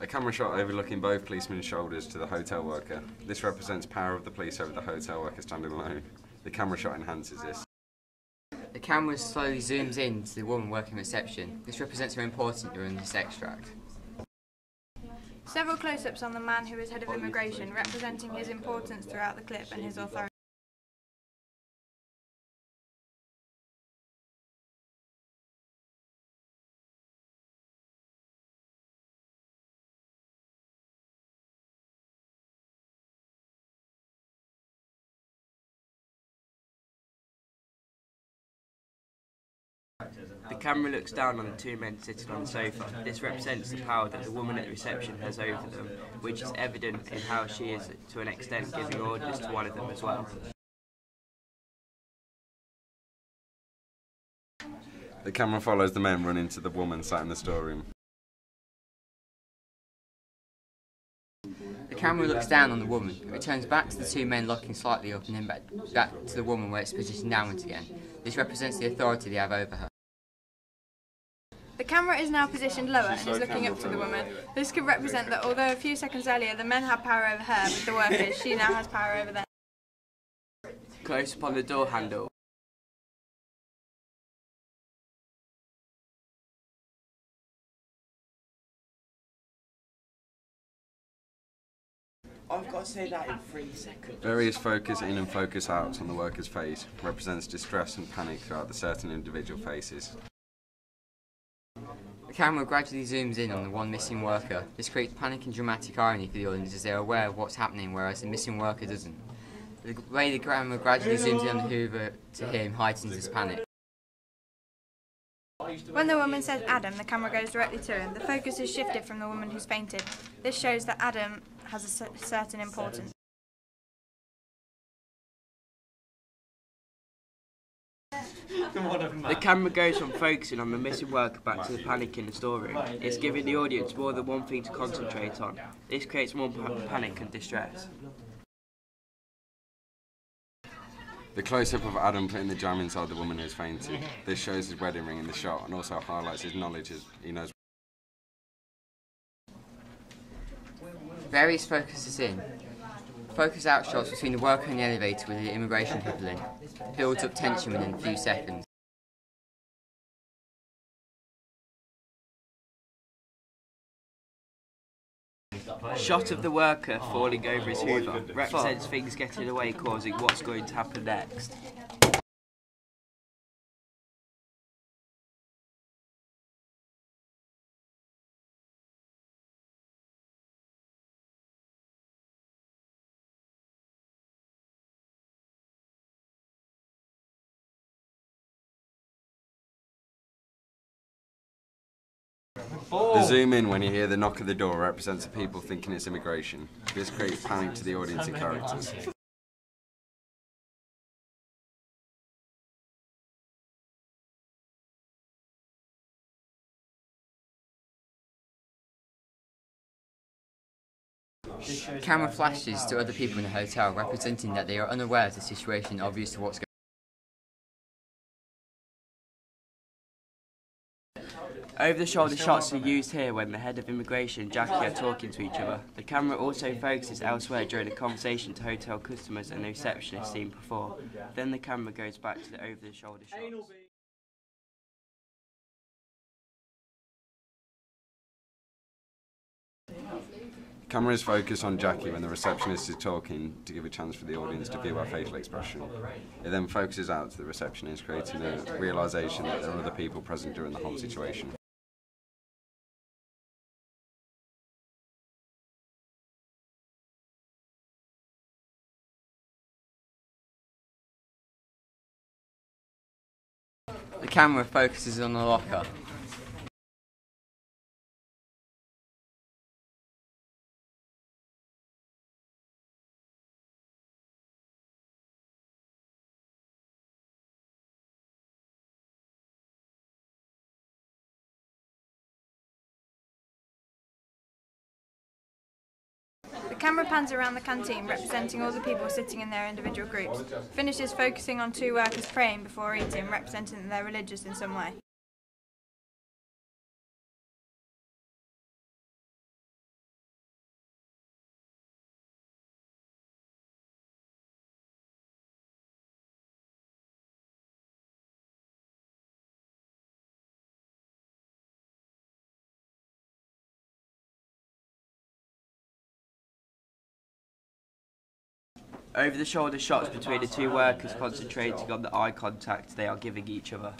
A camera shot overlooking both policemen's shoulders to the hotel worker. This represents power of the police over the hotel worker standing alone. The camera shot enhances this. The camera slowly zooms in to the woman working reception. This represents her importance during this extract. Several close-ups on the man who is head of immigration, representing his importance throughout the clip and his authority. The camera looks down on the two men sitting on the sofa. This represents the power that the woman at the reception has over them, which is evident in how she is, to an extent, giving orders to one of them as well. The camera follows the men run into the woman sat in the storeroom. The camera looks down on the woman. It returns back to the two men locking slightly up and then back to the woman where it's positioned downwards again. This represents the authority they have over her. The camera is now positioned lower and is looking up to the woman. This could represent that although a few seconds earlier the men had power over her with the workers, she now has power over them. Close up on the door handle. I've got to say that in 3 seconds. Various focus in and focus out on the worker's face represents distress and panic throughout the certain individual faces. The camera gradually zooms in on the one missing worker. This creates panic and dramatic irony for the audience as they are aware of what's happening, whereas the missing worker doesn't. The way the camera gradually zooms in on the Hoover to him heightens this panic. When the woman says Adam, the camera goes directly to him. The focus is shifted from the woman who's fainted. This shows that Adam has a certain importance. The camera goes from focusing on the missing worker back to the panic in the storeroom. It's giving the audience more than one thing to concentrate on. This creates more panic and distress. The close-up of Adam putting the jam inside the woman who's fainted. This shows his wedding ring in the shot and also highlights his knowledge as he knows. Various focuses in. Focus out shots between the worker and the elevator with the immigration people in. Builds up tension within a few seconds. Shot of the worker falling over his Hoover represents things getting away, causing what's going to happen next. The zoom in when you hear the knock at the door represents the people thinking it's immigration. This creates panic to the audience and characters. Camera flashes to other people in the hotel, representing that they are unaware of the situation and obvious to what's going on. Over-the-shoulder shots are used here when the head of immigration and Jackie are talking to each other. The camera also focuses elsewhere during a conversation to hotel customers and the receptionist seen before. Then the camera goes back to the over-the-shoulder shots. Camera is focused on Jackie when the receptionist is talking to give a chance for the audience to view her facial expression. It then focuses out to the receptionist, creating a realisation that there are other people present during the whole situation. The camera focuses on the locker. The camera pans around the canteen, representing all the people sitting in their individual groups. Finishes focusing on two workers praying before eating, representing that they're religious in some way. Over-the-shoulder shots between the two workers concentrating on the eye contact they are giving each other.